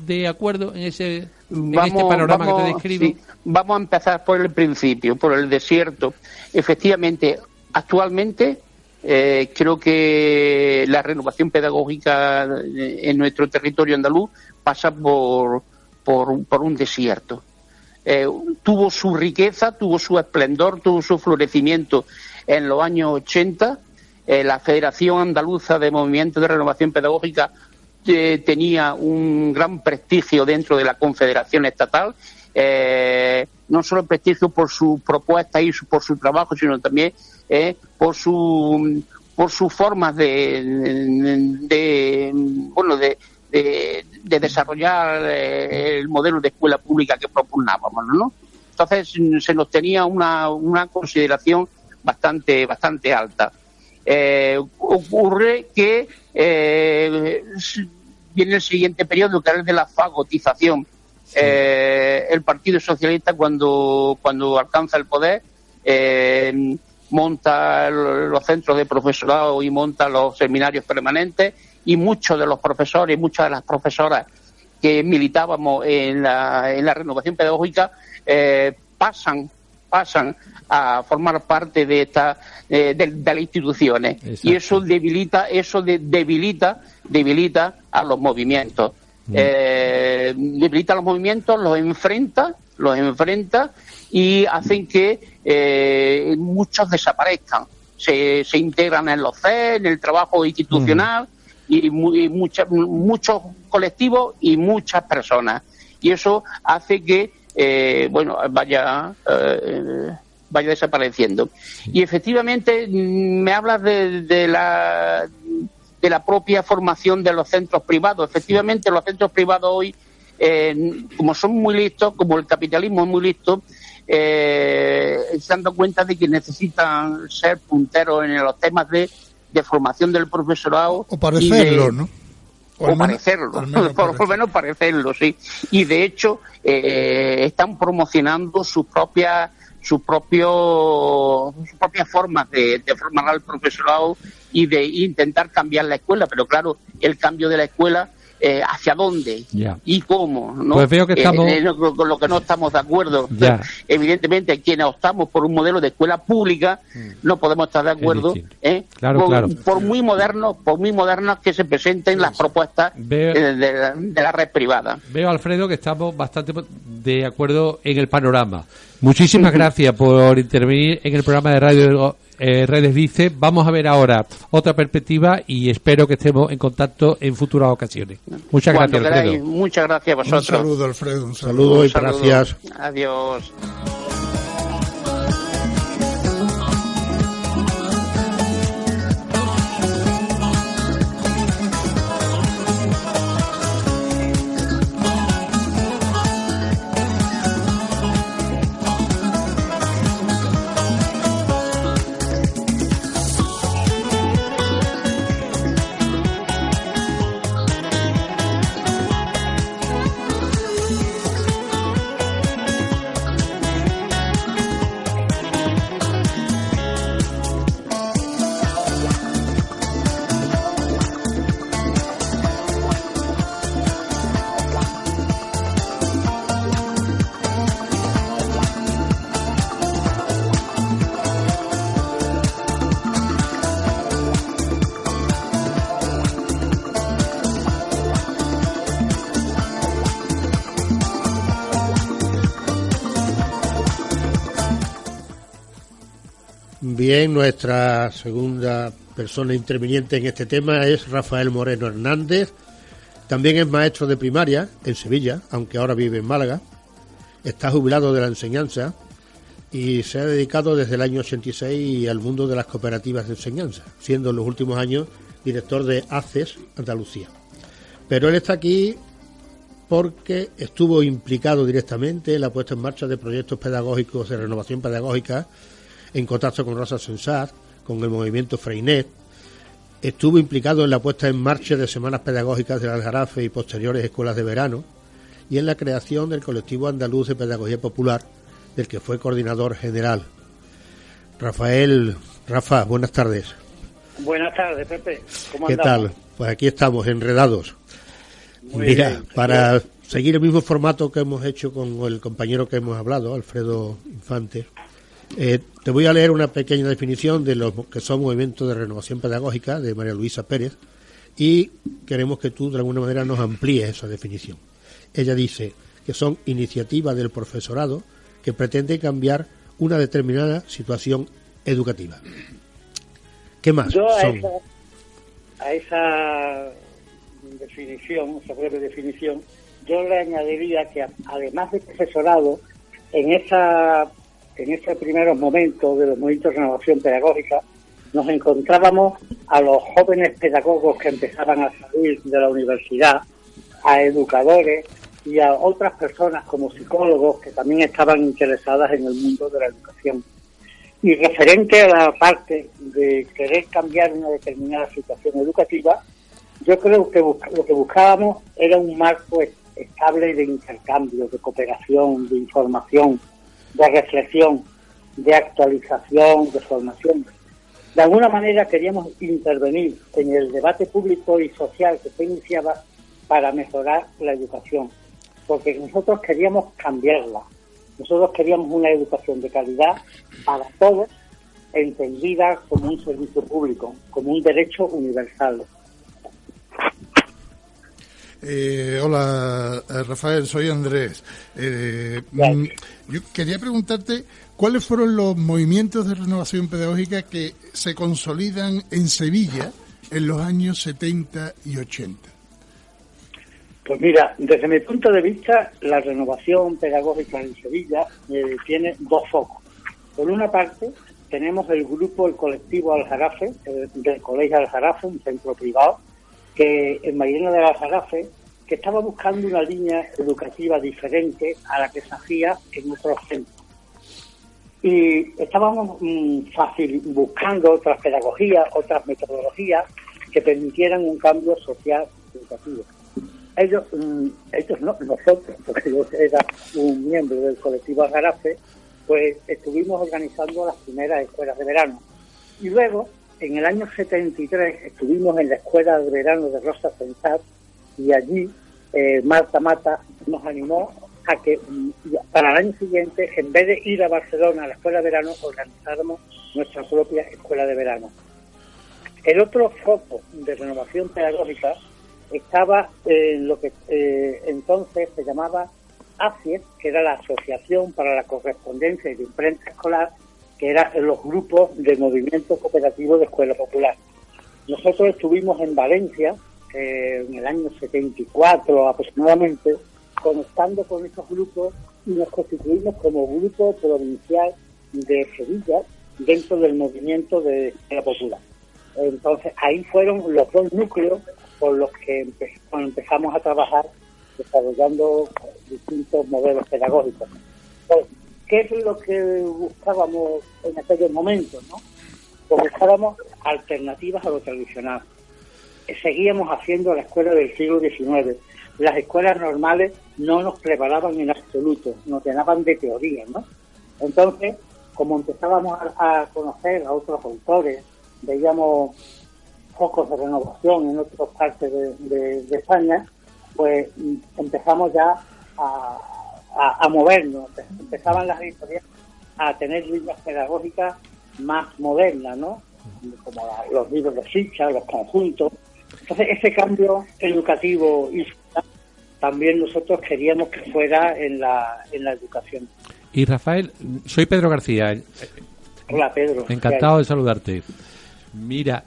de acuerdo en este panorama que te describo? Sí. Vamos a empezar por el principio, por el desierto. Efectivamente, actualmente creo que la renovación pedagógica en nuestro territorio andaluz pasa por un desierto. Tuvo su riqueza, tuvo su esplendor, tuvo su florecimiento en los años 80. La Federación Andaluza de Movimientos de Renovación Pedagógica tenía un gran prestigio dentro de la Confederación Estatal, no solo prestigio por su propuesta y por su trabajo, sino también por sus formas de desarrollar el modelo de escuela pública que propugnábamos, ¿no? Entonces se nos tenía una consideración bastante alta. Ocurre que viene el siguiente periodo, que es el de la fagotización. El Partido Socialista, cuando alcanza el poder, monta los centros de profesorado y monta los seminarios permanentes, y muchos de los profesores y muchas de las profesoras que militábamos en la renovación pedagógica pasan a formar parte de las instituciones. Exacto. Y eso debilita a los movimientos. Debilita a los movimientos, los enfrenta y hacen que muchos desaparezcan. Se integran en los CES, en el trabajo institucional, y muchos colectivos y muchas personas. Y eso hace que vaya desapareciendo. Y efectivamente me hablas de la propia formación de los centros privados. Efectivamente, los centros privados hoy, como son muy listos, como el capitalismo es muy listo, se han dado cuenta de que necesitan ser punteros en los temas de de formación del profesorado. O parecerlo, ¿no? O parecerlo, por lo menos parecerlo, sí. Y de hecho están promocionando sus propias formas de formar al profesorado y de intentar cambiar la escuela, pero claro, el cambio de la escuela hacia dónde y cómo, ¿no? Pues veo que estamos con lo que no estamos de acuerdo. Evidentemente, quienes optamos por un modelo de escuela pública no podemos estar de acuerdo, claro. por muy modernas que se presenten las propuestas de la red privada. Veo, Alfredo, que estamos bastante de acuerdo en el panorama. Muchísimas gracias por intervenir en el programa de radio Redes Dice. Vamos a ver ahora otra perspectiva y espero que estemos en contacto en futuras ocasiones. Muchas gracias, Alfredo. Muchas gracias a vosotros. Un saludo, Alfredo. Un saludo y gracias. Adiós. Bien, nuestra segunda persona interviniente en este tema es Rafael Moreno Hernández. También es maestro de primaria en Sevilla, aunque ahora vive en Málaga. Está jubilado de la enseñanza y se ha dedicado desde el año 86 al mundo de las cooperativas de enseñanza, siendo en los últimos años director de ACES Andalucía. Pero él está aquí porque estuvo implicado directamente en la puesta en marcha de proyectos pedagógicos de renovación pedagógica, en contacto con Rosa Sensat, con el movimiento Freinet. Estuvo implicado en la puesta en marcha de semanas pedagógicas del Aljarafe y posteriores escuelas de verano, y en la creación del colectivo andaluz de pedagogía popular, del que fue coordinador general. Rafa, buenas tardes. Buenas tardes, Pepe. ¿Cómo andamos? ¿Qué tal? Pues aquí estamos, enredados. Mira, para seguir el mismo formato que hemos hecho con el compañero que hemos hablado, Alfredo Infante, te voy a leer una pequeña definición de lo que son movimientos de renovación pedagógica de María Luisa Pérez, y queremos que tú de alguna manera nos amplíes esa definición. Ella dice que son iniciativas del profesorado que pretenden cambiar una determinada situación educativa. ¿Qué más son? A esa definición, esa breve definición, yo le añadiría que además de profesorado, en esos primeros momentos de los movimientos de renovación pedagógica, nos encontrábamos a los jóvenes pedagogos que empezaban a salir de la universidad, a educadores y a otras personas como psicólogos que también estaban interesadas en el mundo de la educación. Y referente a la parte de querer cambiar una determinada situación educativa, yo creo que lo que buscábamos era un marco estable de intercambio, de cooperación, de información, de reflexión, de actualización, de formación. De alguna manera queríamos intervenir en el debate público y social que se iniciaba para mejorar la educación, porque nosotros queríamos cambiarla. Nosotros queríamos una educación de calidad para todos, entendida como un servicio público, como un derecho universal. Hola, Rafael, soy Andrés. Yo quería preguntarte cuáles fueron los movimientos de renovación pedagógica que se consolidan en Sevilla en los años 70 y 80. Pues mira, desde mi punto de vista, la renovación pedagógica en Sevilla tiene dos focos. Por una parte, tenemos el colectivo Aljarafe, del Colegio Aljarafe, un centro privado, que en Mairena del Aljarafe, que estaba buscando una línea educativa diferente a la que se hacía en otros centros. Y estábamos buscando otras pedagogías, otras metodologías que permitieran un cambio social educativo. Ellos no, nosotros, porque yo era un miembro del colectivo Algarafe, pues estuvimos organizando las primeras escuelas de verano. Y luego, en el año 73, estuvimos en la escuela de verano de Rosa Sensat, y allí Marta Mata nos animó a que para el año siguiente, en vez de ir a Barcelona a la escuela de verano, organizáramos nuestra propia escuela de verano. El otro foco de renovación pedagógica estaba en lo que entonces se llamaba ACIES, que era la Asociación para la Correspondencia y la Imprenta Escolar, que eran los grupos de movimiento cooperativo de escuela popular. Nosotros estuvimos en Valencia en el año 74 aproximadamente, conectando con esos grupos, y nos constituimos como grupo provincial de Sevilla dentro del movimiento de escuela popular. Entonces ahí fueron los dos núcleos con los que empezamos a trabajar desarrollando distintos modelos pedagógicos. Pues, ¿qué es lo que buscábamos en aquellos momentos, no? Pues buscábamos alternativas a lo tradicional. Seguíamos haciendo la escuela del siglo XIX. Las escuelas normales no nos preparaban en absoluto, nos llenaban de teoría, ¿no? Entonces, como empezábamos a conocer a otros autores, veíamos focos de renovación en otras partes de España, pues empezamos ya a movernos. Empezaban las editoriales a tener líneas pedagógicas más modernas, ¿no? Como los libros de ficha, los conjuntos. Entonces, ese cambio educativo y también nosotros queríamos que fuera en la educación. Y Rafael, soy Pedro García. Hola, Pedro. Encantado de saludarte. Mira,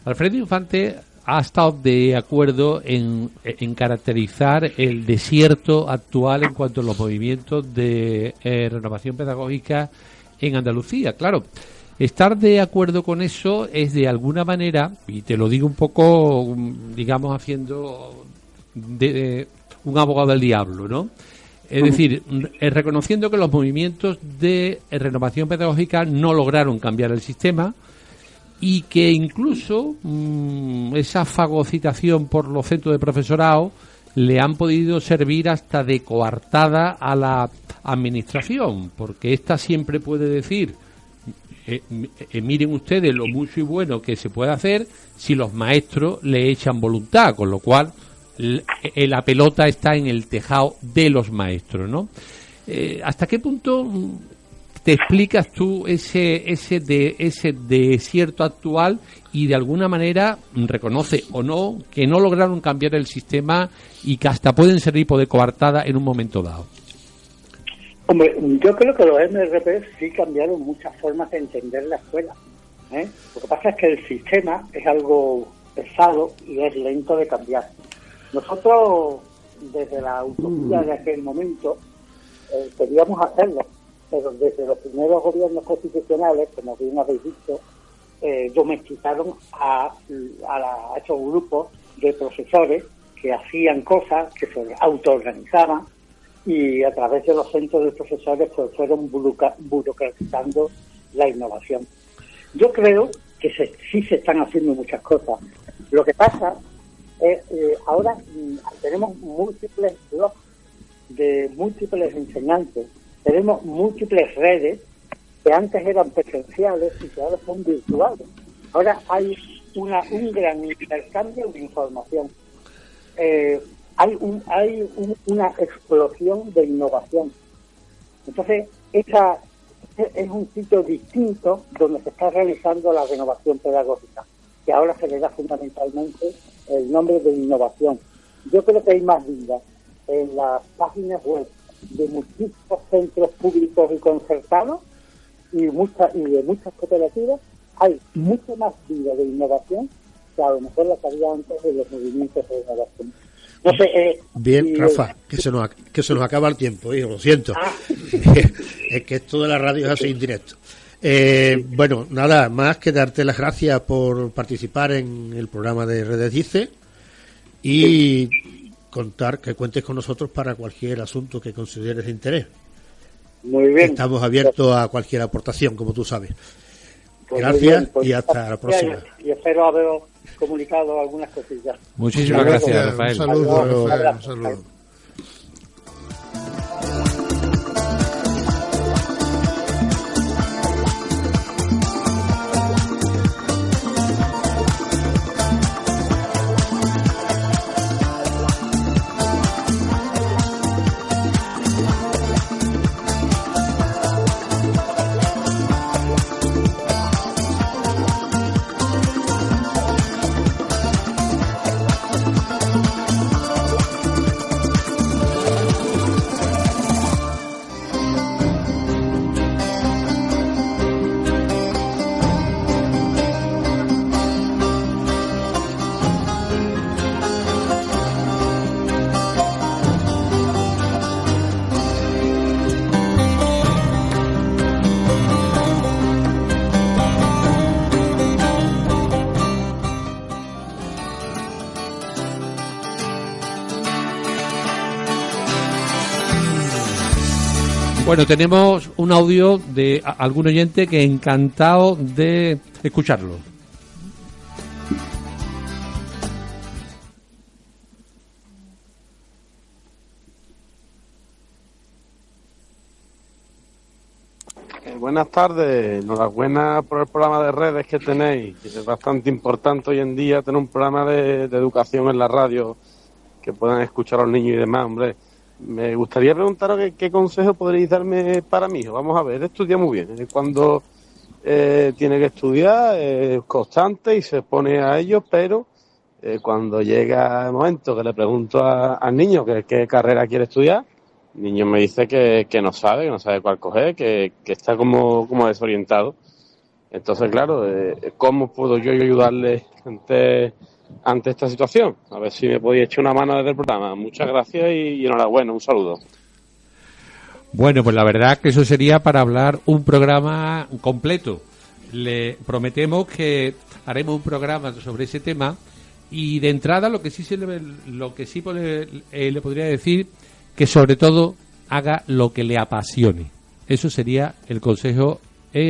Alfredo Infante ha estado de acuerdo en caracterizar el desierto actual en cuanto a los movimientos de renovación pedagógica en Andalucía. Claro, estar de acuerdo con eso es de alguna manera, y te lo digo un poco, digamos, haciendo de un abogado del diablo, ¿no? Es decir, reconociendo que los movimientos de renovación pedagógica no lograron cambiar el sistema, y que incluso esa fagocitación por los centros de profesorado le han podido servir hasta de coartada a la administración, porque ésta siempre puede decir miren ustedes lo mucho y bueno que se puede hacer si los maestros le echan voluntad, con lo cual la pelota está en el tejado de los maestros, ¿no? ¿Hasta qué punto te explicas tú ese desierto actual y de alguna manera reconoce o no que no lograron cambiar el sistema y que hasta pueden servir de coartada en un momento dado? Hombre, yo creo que los MRP sí cambiaron muchas formas de entender la escuela, ¿eh? Lo que pasa es que el sistema es algo pesado y es lento de cambiar. Nosotros, desde la utopía de aquel momento, queríamos hacerlo, pero desde los primeros gobiernos constitucionales, como bien habéis visto, domesticaron a estos grupos de profesores que hacían cosas, que se autoorganizaban, y a través de los centros de profesores pues fueron burocratizando la innovación. Yo creo que sí se están haciendo muchas cosas. Lo que pasa es ahora tenemos múltiples blogs de múltiples enseñantes, tenemos múltiples redes que antes eran presenciales y que ahora son virtuales. Ahora hay un gran intercambio de información. Hay una explosión de innovación. Entonces, esa es un sitio distinto donde se está realizando la renovación pedagógica, que ahora se le da fundamentalmente el nombre de innovación. Yo creo que hay más vida en las páginas web de muchísimos centros públicos y concertados y de muchas cooperativas. Hay mucha más vida de innovación que a lo mejor la que había antes de los movimientos de innovación. No sé, bien, Rafa, que se nos acaba el tiempo, hijo, lo siento. Es que esto de la radio es así indirecto. Bueno, nada más que darte las gracias por participar en el programa de Redes Dice y contar que cuentes con nosotros para cualquier asunto que consideres de interés. Muy bien. Estamos abiertos a cualquier aportación, como tú sabes. Pues gracias bien, pues, y hasta la próxima. Y espero haber comunicado algunas cosillas. Muchísimas gracias, Rafael. Un saludo, Un Rafael, abrazo. un saludo. Bueno, tenemos un audio de algún oyente que encantado de escucharlo. Buenas tardes, enhorabuena por el programa de redes que tenéis. Es bastante importante hoy en día tener un programa de educación en la radio que puedan escuchar a los niños y demás, hombre. Me gustaría preguntaros qué consejo podréis darme para mi hijo. Vamos a ver, él estudia muy bien. Cuando tiene que estudiar, es constante y se pone a ello, pero cuando llega el momento que le pregunto al niño qué carrera quiere estudiar, el niño me dice que no sabe cuál coger, que está como desorientado. Entonces, claro, ¿cómo puedo yo ayudarle ante esta situación? A ver si me podéis echar una mano desde el programa. Muchas gracias y enhorabuena, un saludo. Bueno, pues la verdad que eso sería para hablar un programa completo. Le prometemos que haremos un programa sobre ese tema y de entrada lo que sí le podría decir que sobre todo haga lo que le apasione. Eso sería el consejo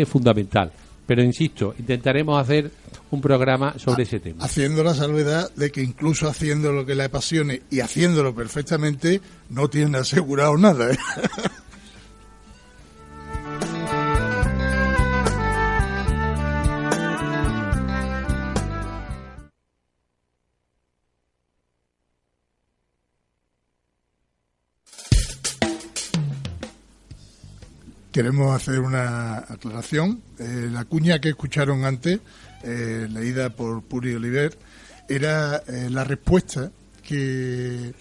fundamental. Pero insisto, intentaremos hacer un programa sobre ese tema. Haciendo la salvedad de que incluso haciendo lo que le apasione y haciéndolo perfectamente, no tiene asegurado nada, ¿eh? Queremos hacer una aclaración. La cuña que escucharon antes, leída por Puri Oliver, era la respuesta que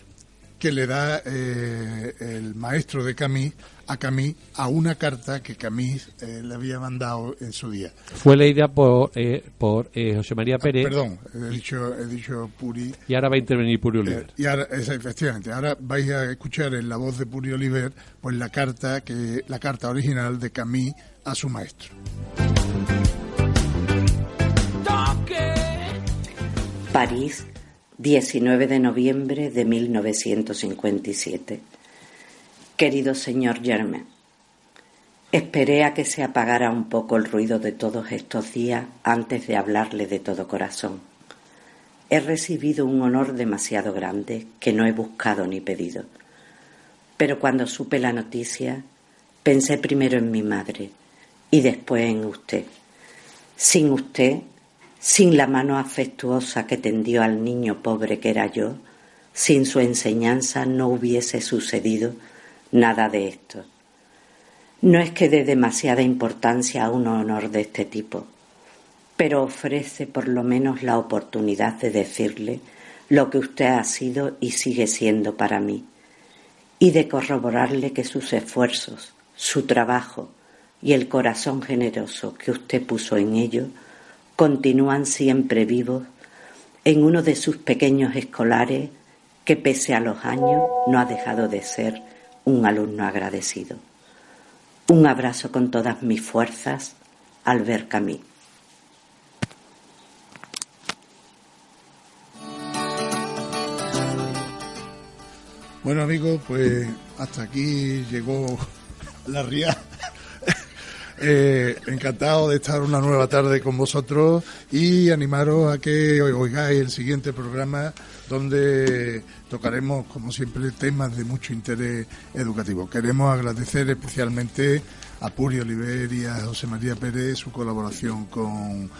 le da el maestro de Camus a una carta que Camus le había mandado en su día. Fue leída por José María Pérez. Perdón, he dicho Puri. Y ahora va a intervenir Puri Oliver. Y ahora, efectivamente, ahora vais a escuchar en la voz de Puri Oliver pues la carta original de Camus a su maestro. París, 19 de noviembre de 1957. Querido señor Germain, esperé a que se apagara un poco el ruido de todos estos días antes de hablarle de todo corazón. He recibido un honor demasiado grande que no he buscado ni pedido. Pero cuando supe la noticia, pensé primero en mi madre y después en usted. Sin usted, sin la mano afectuosa que tendió al niño pobre que era yo, sin su enseñanza no hubiese sucedido nada de esto. No es que dé demasiada importancia a un honor de este tipo, pero ofrece por lo menos la oportunidad de decirle lo que usted ha sido y sigue siendo para mí, y de corroborarle que sus esfuerzos, su trabajo y el corazón generoso que usted puso en ello continúan siempre vivos en uno de sus pequeños escolares que pese a los años no ha dejado de ser un alumno agradecido. Un abrazo con todas mis fuerzas, Albert Camus. Bueno amigos, pues hasta aquí llegó La Ría. Encantado de estar una nueva tarde con vosotros y animaros a que oigáis el siguiente programa, donde tocaremos, como siempre, temas de mucho interés educativo. Queremos agradecer especialmente a Puri Oliver y a José María Pérez su colaboración con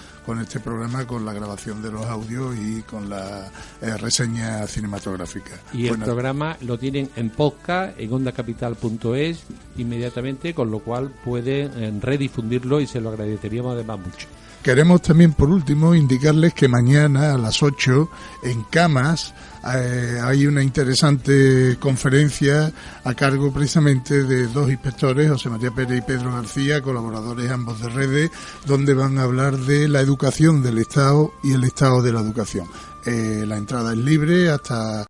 este programa, con la grabación de los audios y con la reseña cinematográfica. Y el programa lo tienen en podcast, en ondacapital.es inmediatamente, con lo cual pueden redifundirlo y se lo agradeceríamos además mucho. Queremos también, por último, indicarles que mañana a las 8 en Camas hay una interesante conferencia a cargo precisamente de dos inspectores, José María Pérez y Pedro García, colaboradores ambos de Redes, donde van a hablar de la educación del Estado y el estado de la educación. La entrada es libre hasta